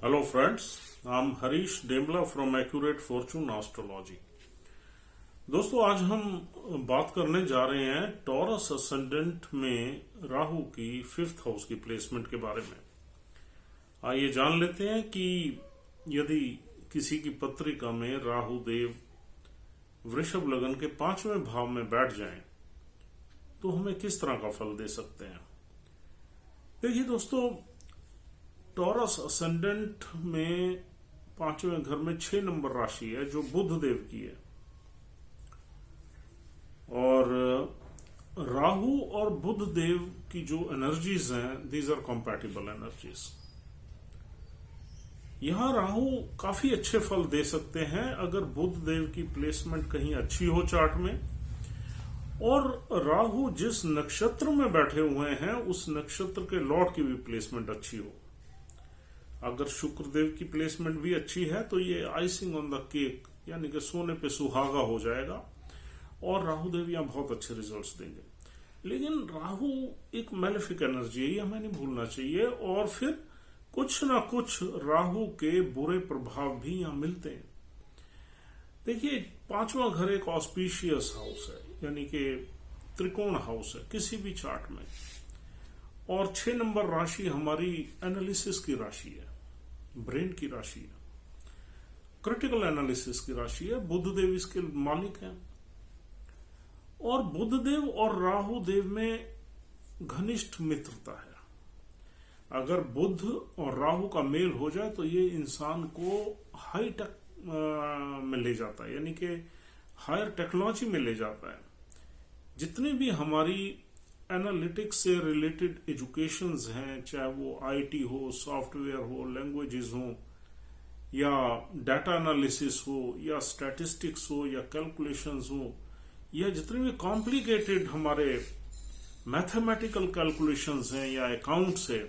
Hello friends, I'm Harish Demla from Accurate Fortune Astrology. दोस्तों आज हम बात करने जा रहे हैं टॉरस असेंडेंट में राहु की 5th हाउस की प्लेसमेंट के बारे में। आइए जान लेते हैं कि यदि किसी की पत्रिका में राहु देव वृषभ लगन के 5वें भाव में बैठ जाएं तो हमें किस तरह का फल दे सकते हैं। देखिए दोस्तों, टॉरस असेंडेंट में 5वें घर में 6 नंबर राशि है जो बुध देव की है, और राहु और बुध देव की जो एनर्जीज हैं, दीज आर कंपैटिबल एनर्जीज। यहां राहु काफी अच्छे फल दे सकते हैं अगर बुध देव की प्लेसमेंट कहीं अच्छी हो चार्ट में, और राहु जिस नक्षत्र में बैठे हुए हैं उस नक्षत्र के लॉर्ड की भी प्लेसमेंट अच्छी हो। अगर शुक्र देव की प्लेसमेंट भी अच्छी है तो ये आइसिंग ऑन द केक, यानी कि सोने पे सुहागा हो जाएगा और राहु देव यहां बहुत अच्छे रिजल्ट्स देंगे। लेकिन राहु एक मैलेफिक एनर्जी है, ये हमें नहीं भूलना चाहिए, और फिर कुछ ना कुछ राहु के बुरे प्रभाव भी यहां मिलते हैं। देखिए, 5वां घर एक ऑस्पिशियस हाउस है, यानी कि त्रिकोण हाउस है किसी भी चार्ट में, और 6 नंबर राशि हमारी एनालिसिस की राशि है, ब्रेन की राशि है, क्रिटिकल एनालिसिस की राशि है। बुध देव इसके मालिक हैं, और बुध देव और राहु देव में घनिष्ठ मित्रता है। अगर बुध और राहु का मेल हो जाए तो ये इंसान को हाई टेक में ले जाता है, यानी कि हायर टेक्नोलॉजी में ले जाता है। जितनी भी हमारी एनालिटिक्स से रिलेटेड एजुकेशंस हैं, चाहे वो आईटी हो, सॉफ्टवेयर हो, लैंग्वेजेस हो, या डाटा एनालिसिस हो, या स्टैटिस्टिक्स हो, या कैलकुलेशंस हो, या जितने भी कॉम्प्लिकेटेड हमारे मैथमेटिकल कैलकुलेशंस हैं या अकाउंट्स है,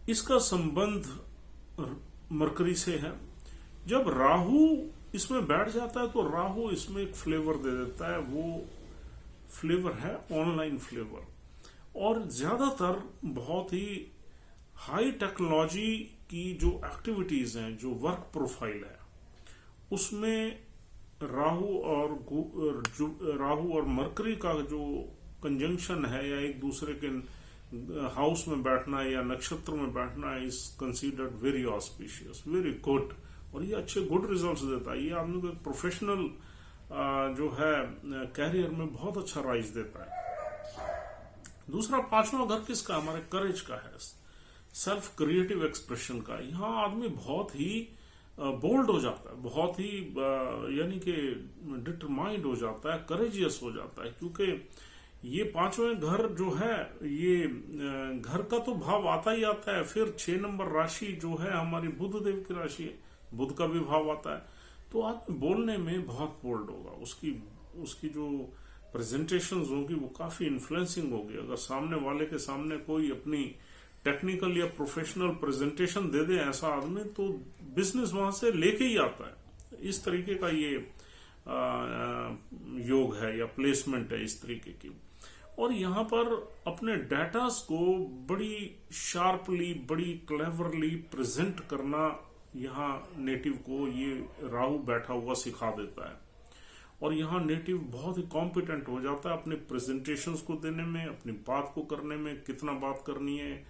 इसका संबंध मरकरी से है। जब राहु इसमें बैठ जाता है तो राहु इसमें एक फ्लेवर दे देता है, वो फ्लेवर है ऑनलाइन फ्लेवर, और ज्यादातर बहुत ही हाई टेक्नोलॉजी की जो एक्टिविटीज हैं, जो वर्क प्रोफाइल है, उसमें राहु और मरकरी का जो कंजंक्शन है, या एक दूसरे के हाउस में बैठना या नक्षत्र में बैठना, is considered very auspicious, very good, और ये अच्छे गुड रिजल्ट्स देता है। ये आदमी को एक प्रोफेशनल जो है कैरियर में बहुत अच्छा राइज देता है। दूसरा, 5वां घर किसका? हमारे करेज का है, सेल्फ क्रिएटिव एक्सप्रेशन का। यहाँ आदमी बहुत ही बोल्ड हो जाता है, बहुत ही यानी कि डिटरमाइंड हो जाता है, करेजियस हो जाता है, क्योंकि ये 5वें घर जो है, ये घर का तो भाव आता ही आता है। फिर 6 नंबर राशि जो है हमारी बुध देव की राशि है, बुध का भी भाव आता है, तो आदमी बोलने में बहुत बोल्ड होगा, उसकी जो प्रेजेंटेशंस होगी वो काफी इन्फ्लुएंसिंग होगी। अगर सामने वाले के सामने कोई अपनी टेक्निकल या प्रोफेशनल प्रेजेंटेशन दे दे ऐसा आदमी, तो बिजनेस वहां से लेके ही आता है। इस तरीके का ये योग है या प्लेसमेंट है इस तरीके की। और यहां पर अपने डाटास को बड़ी शार्पली, बड़ी क्लेवरली प्रेजेंट करना यहाँ नेटिव को ये राहु बैठा हुआ सिखा देता है, और यहाँ नेटिव बहुत ही कॉम्पिटेंट हो जाता है अपने प्रेजेंटेशंस को देने में, अपनी बात को करने में, कितना बात करनी है।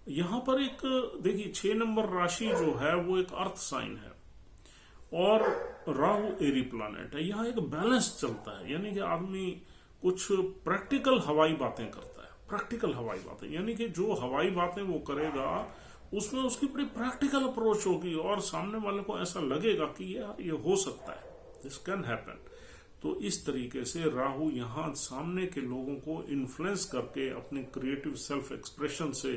यहाँ पर एक देखिए, 6 नंबर राशि जो है वो एक अर्थ साइन है, और राहु एरी प्लैनेट है। यहाँ एक बैलेंस चलता है, यानी कि आदमी कुछ प्रैक्टिकल हवाई बातें करता है, प्रैक्टिकल हवाई बातें, यानी कि जो हवाई बातें वो करेगा उसमें उसकी बड़ी प्रैक्टिकल अप्रोच होगी, और सामने वाले को ऐसा लगेगा कि यार ये हो सकता है, दिस कैन हैपन। तो इस तरीके से राहु यहाँ सामने के लोगों को इन्फ्लुएंस करके अपने क्रिएटिव सेल्फ एक्सप्रेशन से,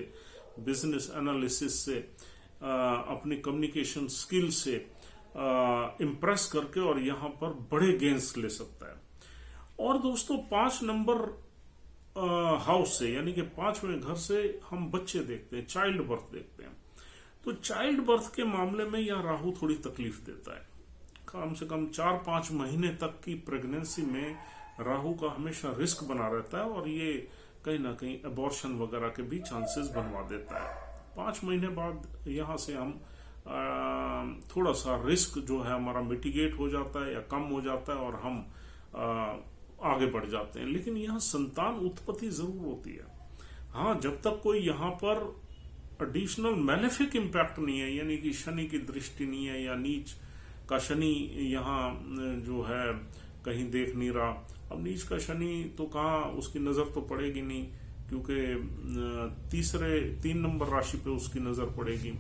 बिजनेस एनालिसिस से, अपनी कम्युनिकेशन स्किल से इम्प्रेस करके और यहाँ पर बड़े गेन्स ले सकता है। और दोस्तों, 5 नंबर हाउस से, यानी कि 5वें घर से हम बच्चे देखते हैं, चाइल्ड बर्थ देखते हैं। तो चाइल्ड बर्थ के मामले में यह राहु थोड़ी तकलीफ देता है। कम से कम 4-5 महीने तक की प्रेगनेंसी में राहु का हमेशा रिस्क बना रहता है, और ये कहीं ना कहीं अबॉर्शन वगैरह के भी चांसेस बनवा देता है। 5 महीने बाद यहाँ से हम थोड़ा सा रिस्क जो है हमारा मिटिगेट हो जाता है या कम हो जाता है और हम आगे बढ़ जाते हैं। लेकिन यहाँ संतान उत्पत्ति जरूर होती है। हाँ, जब तक कोई यहाँ पर एडिशनल मैलेफिक इम्पैक्ट नहीं है, यानी कि शनि की दृष्टि नहीं है या नीच का शनि यहाँ जो है कहीं देख नहीं रहा। अब नीच का शनि तो कहाँ, उसकी नजर तो पड़ेगी नहीं, क्योंकि 3 नंबर राशि पे उसकी नजर पड़ेगी।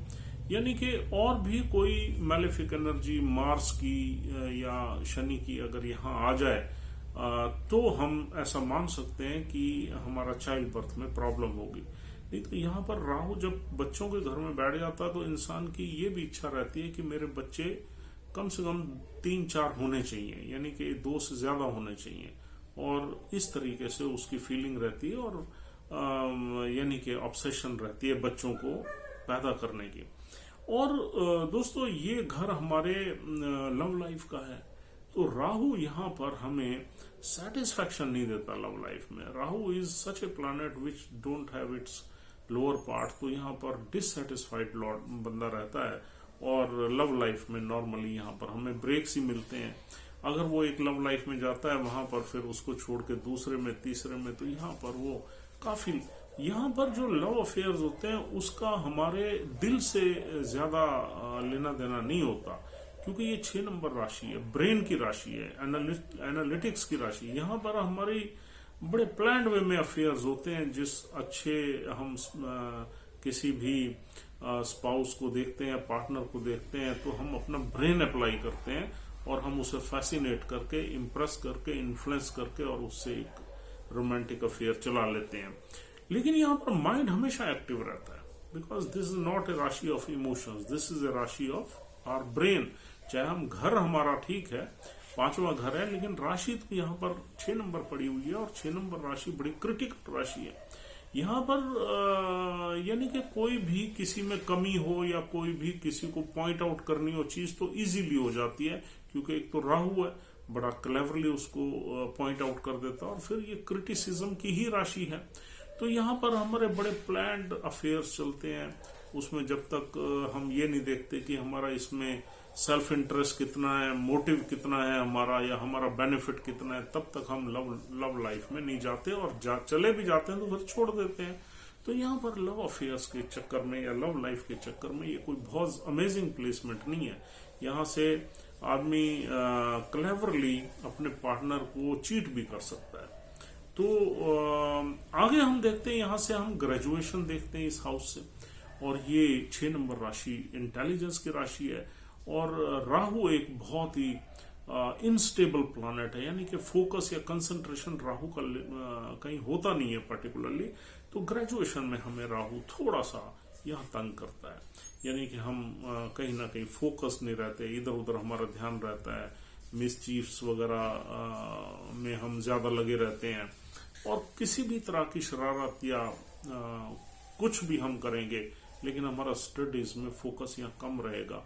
यानी कि और भी कोई मैलेफिक एनर्जी मार्स की या शनि की अगर यहाँ आ जाए तो हम ऐसा मान सकते हैं कि हमारा चाइल्ड बर्थ में प्रॉब्लम होगी। नहीं तो यहाँ पर राहु जब बच्चों के घर में बैठ जाता है तो इंसान की ये भी इच्छा रहती है कि मेरे बच्चे कम से कम 3-4 होने चाहिए, यानी कि 2 से ज्यादा होने चाहिए, और इस तरीके से उसकी फीलिंग रहती है और यानी कि ऑब्सेशन रहती है बच्चों को पैदा करने की। और दोस्तों, ये घर हमारे लव लाइफ का है, तो राहु यहाँ पर हमें सेटिस्फैक्शन नहीं देता लव लाइफ में। Rahu is such A planet which don't have it's lower part, तो यहाँ पर डिससेटिस्फाइड बंदा रहता है और लव लाइफ में नॉर्मली यहाँ पर हमें ब्रेक्स ही मिलते हैं। अगर वो एक लव लाइफ में जाता है वहां पर फिर उसको छोड़ के दूसरे में, तीसरे में, तो यहाँ पर वो काफी, यहाँ पर जो लव अफेयर्स होते हैं उसका हमारे दिल से ज्यादा लेना देना नहीं होता, क्योंकि ये 6 नंबर राशि है, ब्रेन की राशि है, एनालिटिक्स की राशि है। यहाँ पर हमारी बड़े प्लान्ड वे में अफेयर्स होते हैं। जिस अच्छे हम किसी भी स्पाउस को देखते हैं, पार्टनर को देखते हैं, तो हम अपना ब्रेन अप्लाई करते हैं और हम उसे फैसिनेट करके, इम्प्रेस करके, इन्फ्लुएंस करके और उससे एक रोमांटिक अफेयर चला लेते हैं। लेकिन यहाँ पर माइंड हमेशा एक्टिव रहता है, because this is not a rashi of emotions, this is a rashi of our brain. चाहे हम घर हमारा ठीक है, 5वां घर है, लेकिन राशि तो यहाँ पर 6 नंबर पड़ी हुई है और 6 नंबर राशि बड़ी क्रिटिकल राशि है। यहाँ पर यानी कि कोई भी किसी में कमी हो या कोई भी किसी को पॉइंट आउट करनी हो चीज तो इजीली हो जाती है, क्योंकि एक तो राहु है, बड़ा क्लेवरली उसको पॉइंट आउट कर देता है, और फिर ये क्रिटिसिज्म की ही राशि है। तो यहाँ पर हमारे बड़े प्लान्ड अफेयर्स चलते हैं। उसमें जब तक हम ये नहीं देखते कि हमारा इसमें सेल्फ इंटरेस्ट कितना है, मोटिव कितना है हमारा, या हमारा बेनिफिट कितना है, तब तक हम लव लाइफ में नहीं जाते, और चले भी जाते हैं तो फिर छोड़ देते हैं। तो यहाँ पर लव अफेयर्स के चक्कर में या लव लाइफ के चक्कर में ये कोई बहुत अमेजिंग प्लेसमेंट नहीं है। यहाँ से आदमी क्लेवरली अपने पार्टनर को चीट भी कर सकता है। तो आगे हम देखते हैं, यहाँ से हम ग्रेजुएशन देखते हैं इस हाउस से, और ये 6 नंबर राशि इंटेलिजेंस की राशि है, और राहु एक बहुत ही इनस्टेबल प्लैनेट है, यानी कि फोकस या कंसंट्रेशन राहु का कहीं होता नहीं है पर्टिकुलरली। तो ग्रेजुएशन में हमें राहु थोड़ा सा यहाँ तंग करता है, यानी कि हम कहीं ना कहीं फोकस नहीं रहते, इधर उधर हमारा ध्यान रहता है, मिसचीफ्स वगैरह में हम ज्यादा लगे रहते हैं, और किसी भी तरह की शरारत या कुछ भी हम करेंगे, लेकिन हमारा स्टडीज में फोकस यहाँ कम रहेगा,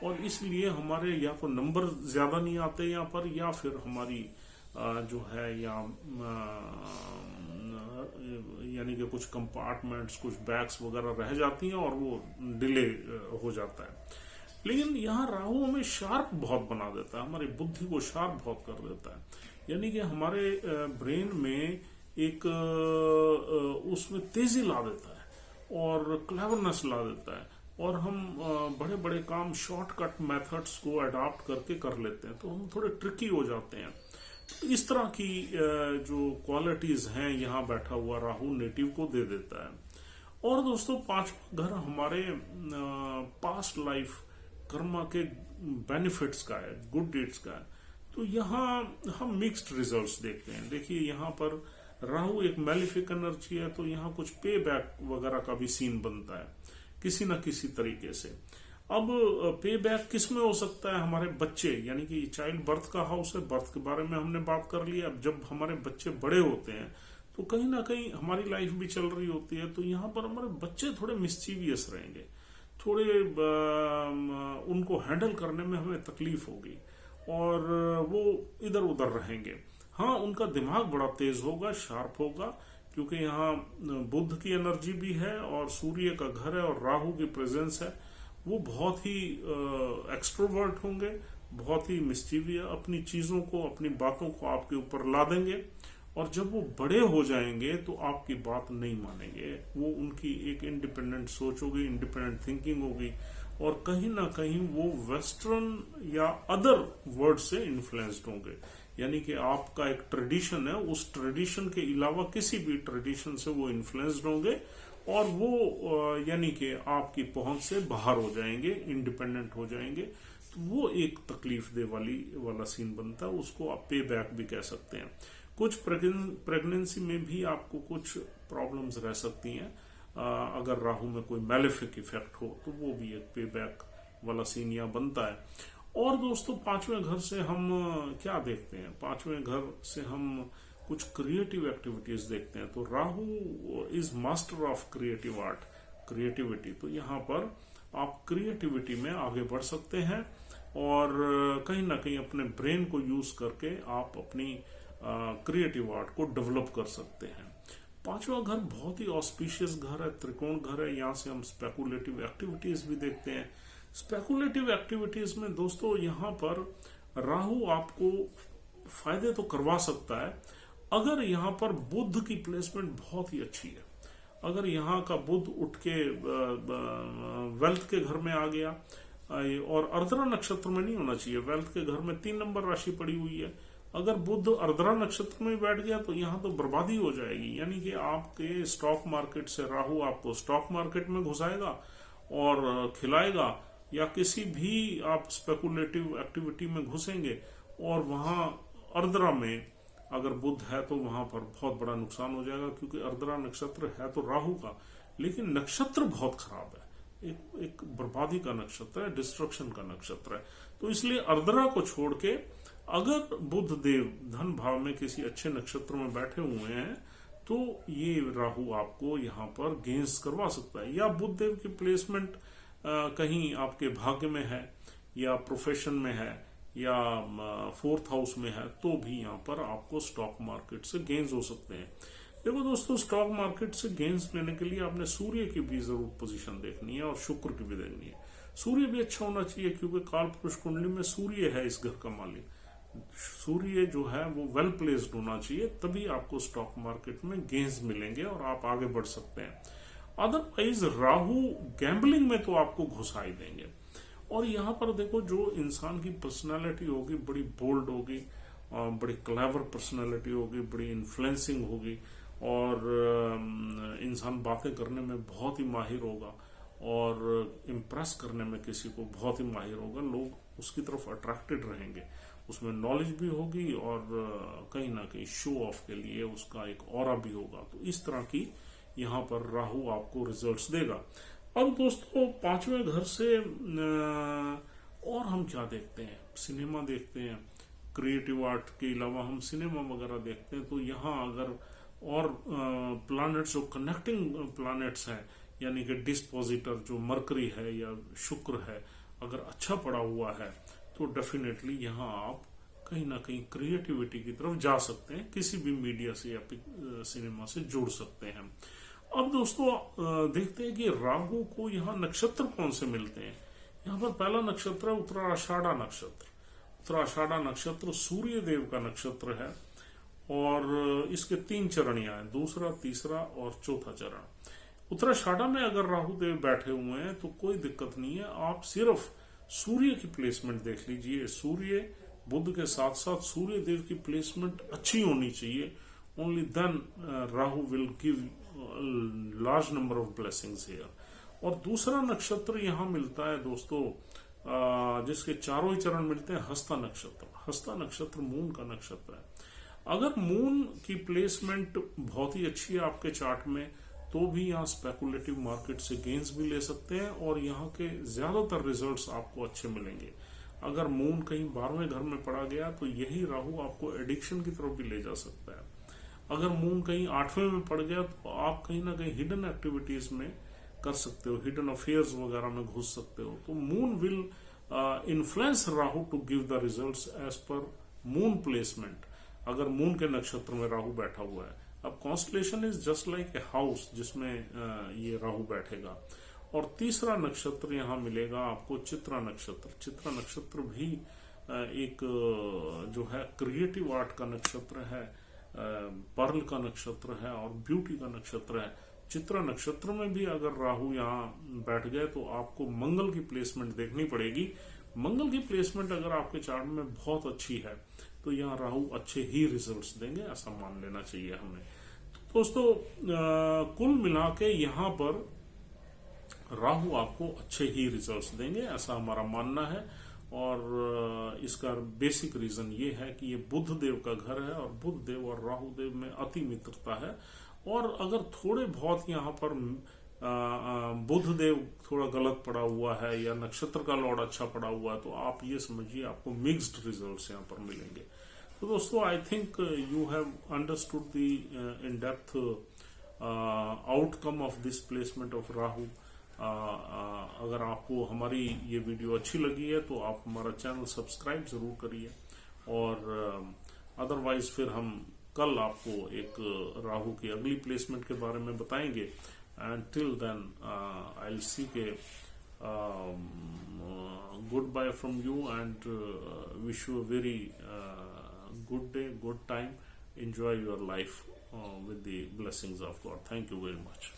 और इसलिए हमारे या तो नंबर ज्यादा नहीं आते यहाँ पर, या फिर हमारी जो है या यानी कि कुछ कंपार्टमेंट्स, कुछ बैग्स वगैरह रह जाती हैं और वो डिले हो जाता है। लेकिन यहाँ राहु हमें शार्प बहुत बना देता है, हमारी बुद्धि को शार्प बहुत कर देता है, यानी कि हमारे ब्रेन में एक उसमें तेजी ला देता है और क्लेवरनेस ला देता है, और हम बड़े बड़े काम शॉर्टकट मेथड्स को अडॉप्ट करके कर लेते हैं, तो हम थोड़े ट्रिकी हो जाते हैं। तो इस तरह की जो क्वालिटीज हैं यहाँ बैठा हुआ राहु नेटिव को दे देता है। और दोस्तों, 5वां घर हमारे पास्ट लाइफ कर्मा के बेनिफिट्स का है, गुड डीड्स का है। तो यहाँ हम मिक्स्ड रिजल्ट्स देखते हैं। देखिए, यहाँ पर राहु एक मैलिफिक एनर्जी है, तो यहाँ कुछ पे बैक वगैरह का भी सीन बनता है किसी न किसी तरीके से। अब पे बैक किस में हो सकता है? हमारे बच्चे, यानी कि चाइल्ड बर्थ का हाउस है, बर्थ के बारे में हमने बात कर लिया। अब जब हमारे बच्चे बड़े होते हैं तो कहीं ना कहीं हमारी लाइफ भी चल रही होती है, तो यहाँ पर हमारे बच्चे थोड़े मिस्चीवियस रहेंगे, थोड़े उनको हैंडल करने में हमें तकलीफ होगी और वो इधर उधर रहेंगे। हाँ, उनका दिमाग बड़ा तेज होगा, शार्प होगा, क्योंकि यहाँ बुध की एनर्जी भी है और सूर्य का घर है और राहु की प्रेजेंस है। वो बहुत ही एक्सट्रोवर्ट होंगे, बहुत ही मिस्चीवियस, अपनी चीजों को, अपनी बातों को आपके ऊपर ला देंगे, और जब वो बड़े हो जाएंगे तो आपकी बात नहीं मानेंगे। वो उनकी एक इंडिपेंडेंट सोच होगी, इंडिपेंडेंट थिंकिंग होगी, और कहीं ना कहीं वो वेस्टर्न या अदर वर्ड से इन्फ्लुएंस्ड होंगे। यानी कि आपका एक ट्रेडिशन है, उस ट्रेडिशन के अलावा किसी भी ट्रेडिशन से वो इन्फ्लुएंस्ड होंगे, और वो यानी कि आपकी पहुंच से बाहर हो जाएंगे, इंडिपेंडेंट हो जाएंगे। तो वो एक तकलीफ दे वाला सीन बनता है, उसको आप पे बैक भी कह सकते हैं। कुछ प्रेगनेंसी में भी आपको कुछ प्रॉब्लम्स रह सकती हैं, अगर राहु में कोई मैलेफिक इफेक्ट हो तो वो भी एक पे बैक वाला सीन यहाँ बनता है। और दोस्तों, पांचवें घर से हम क्या देखते हैं? पांचवें घर से हम कुछ क्रिएटिव एक्टिविटीज देखते हैं। तो Rahu is master of creative art, creativity. तो यहाँ पर आप क्रिएटिविटी में आगे बढ़ सकते हैं, और कहीं ना कहीं अपने ब्रेन को यूज करके आप अपनी क्रिएटिव आर्ट को डेवलप कर सकते हैं। पांचवा घर बहुत ही ऑस्पिशियस घर है, त्रिकोण घर है। यहाँ से हम स्पेकुलेटिव एक्टिविटीज भी देखते हैं। स्पेकुलेटिव एक्टिविटीज में दोस्तों यहाँ पर राहु आपको फायदे तो करवा सकता है, अगर यहाँ पर बुध की प्लेसमेंट बहुत ही अच्छी है। अगर यहाँ का बुध उठ के वेल्थ के घर में आ गया, और अर्द्रा नक्षत्र में नहीं होना चाहिए, वेल्थ के घर में 3 नंबर राशि पड़ी हुई है, अगर बुध अर्द्रा नक्षत्र में बैठ गया तो यहाँ तो बर्बादी हो जाएगी। यानी कि आपके स्टॉक मार्केट से राहु आपको स्टॉक मार्केट में घुसाएगा और खिलाएगा, या किसी भी आप स्पेकुलेटिव एक्टिविटी में घुसेंगे और वहां अर्द्रा में अगर बुध है तो वहां पर बहुत बड़ा नुकसान हो जाएगा, क्योंकि अर्द्रा नक्षत्र है तो राहु का, लेकिन नक्षत्र बहुत खराब है, एक बर्बादी का नक्षत्र है, डिस्ट्रक्शन का नक्षत्र है। तो इसलिए अर्द्रा को छोड़ के अगर बुध देव धन भाव में किसी अच्छे नक्षत्र में बैठे हुए हैं तो ये राहु आपको यहाँ पर गेंस करवा सकता है। या बुध देव की प्लेसमेंट कहीं आपके भाग्य में है, या प्रोफेशन में है, या 4th हाउस में है, तो भी यहाँ पर आपको स्टॉक मार्केट से गेंस हो सकते हैं। देखो दोस्तों, स्टॉक मार्केट से गेंस लेने के लिए आपने सूर्य की भी जरूर पोजीशन देखनी है और शुक्र की भी देखनी है। सूर्य भी अच्छा होना चाहिए, क्योंकि काल पुरुष कुंडली में सूर्य है इस घर का मालिक। सूर्य जो है वो वेल प्लेस्ड होना चाहिए, तभी आपको स्टॉक मार्केट में गेंस मिलेंगे और आप आगे बढ़ सकते हैं। अदरवाइज राहु गैम्बलिंग में तो आपको घुसा ही देंगे। और यहाँ पर देखो, जो इंसान की पर्सनालिटी होगी बड़ी बोल्ड होगी, बड़ी क्लेवर पर्सनालिटी होगी, बड़ी इन्फ्लुएंसिंग होगी, और इंसान बातें करने में बहुत ही माहिर होगा और इम्प्रेस करने में किसी को बहुत ही माहिर होगा। लोग उसकी तरफ अट्रैक्टेड रहेंगे, उसमें नॉलेज भी होगी, और कहीं ना कहीं शो ऑफ के लिए उसका एक ऑरा भी होगा। तो इस तरह की यहाँ पर राहु आपको रिजल्ट्स देगा। अब दोस्तों, पांचवें घर से और हम क्या देखते हैं? सिनेमा देखते हैं। क्रिएटिव आर्ट के अलावा हम सिनेमा वगैरह देखते हैं। तो यहाँ अगर और प्लैनेट्स जो कनेक्टिंग प्लैनेट्स हैं, यानी कि डिस्पोजिटर जो मरकरी है या शुक्र है, अगर अच्छा पड़ा हुआ है तो डेफिनेटली यहाँ आप कहीं ना कहीं क्रिएटिविटी की तरफ जा सकते हैं, किसी भी मीडिया से या सिनेमा से जुड़ सकते हैं। अब दोस्तों, देखते हैं कि राहु को यहाँ नक्षत्र कौन से मिलते हैं। यहाँ पर पहला नक्षत्र है उत्तराषाढ़ा नक्षत्र। उत्तराषाढ़ा नक्षत्र सूर्य देव का नक्षत्र है, और इसके 3 चरण यहाँ है, दूसरा, तीसरा और चौथा चरण। उत्तराषाढ़ा में अगर राहु देव बैठे हुए हैं तो कोई दिक्कत नहीं है, आप सिर्फ सूर्य की प्लेसमेंट देख लीजिए। सूर्य बुध के साथ साथ सूर्य देव की प्लेसमेंट अच्छी होनी चाहिए, only then Rahu will give large number of blessings here. और दूसरा नक्षत्र यहाँ मिलता है दोस्तों, जिसके चारों ही चरण मिलते हैं, हस्ता नक्षत्र। हस्ता नक्षत्र मून का नक्षत्र है। अगर मून की प्लेसमेंट बहुत ही अच्छी है आपके चार्ट में, तो भी यहाँ स्पेकुलेटिव मार्केट से गेंस भी ले सकते हैं, और यहाँ के ज्यादातर रिजल्ट्स आपको अच्छे मिलेंगे। अगर मून कहीं 12वें घर में पड़ा गया तो यही राहु आपको एडिक्शन की तरफ भी ले जा सकता है। अगर मून कहीं 8वें में पड़ गया तो आप कहीं ना कहीं हिडन एक्टिविटीज में कर सकते हो, हिडन अफेयर्स वगैरह में घुस सकते हो। तो moon will influence Rahu to give the results as per moon placement. अगर मून के नक्षत्र में राहु बैठा हुआ है, अब constellation is just like a house जिसमें ये राहु बैठेगा। और तीसरा नक्षत्र यहाँ मिलेगा आपको चित्रा नक्षत्र। चित्रा नक्षत्र भी एक जो है क्रिएटिव आर्ट का नक्षत्र है, पर्ल का नक्षत्र है और ब्यूटी का नक्षत्र है। चित्रा नक्षत्र में भी अगर राहु यहाँ बैठ गए तो आपको मंगल की प्लेसमेंट देखनी पड़ेगी। मंगल की प्लेसमेंट अगर आपके चार्ट में बहुत अच्छी है तो यहाँ राहु अच्छे ही रिजल्ट्स देंगे, ऐसा मान लेना चाहिए हमें। तो दोस्तों कुल मिला के यहाँ पर राहु आपको अच्छे ही रिजल्ट्स देंगे, ऐसा हमारा मानना है। और इसका बेसिक रीजन ये है कि ये बुध देव का घर है और बुध देव और राहु देव में अति मित्रता है। और अगर थोड़े बहुत यहाँ पर बुध देव थोड़ा गलत पड़ा हुआ है या नक्षत्र का लॉर्ड अच्छा पड़ा हुआ है तो आप ये समझिए आपको मिक्स्ड रिजल्ट्स यहाँ पर मिलेंगे। तो दोस्तों I think you have understood the in depth outcome of this placement of Rahu. अगर आपको हमारी ये वीडियो अच्छी लगी है तो आप हमारा चैनल सब्सक्राइब जरूर करिए। और अदरवाइज फिर हम कल आपको एक राहु की अगली प्लेसमेंट के बारे में बताएंगे। And till then I will see के good bye from you and wish you a very good day, good time. Enjoy your life with the blessings of God. Thank you very much.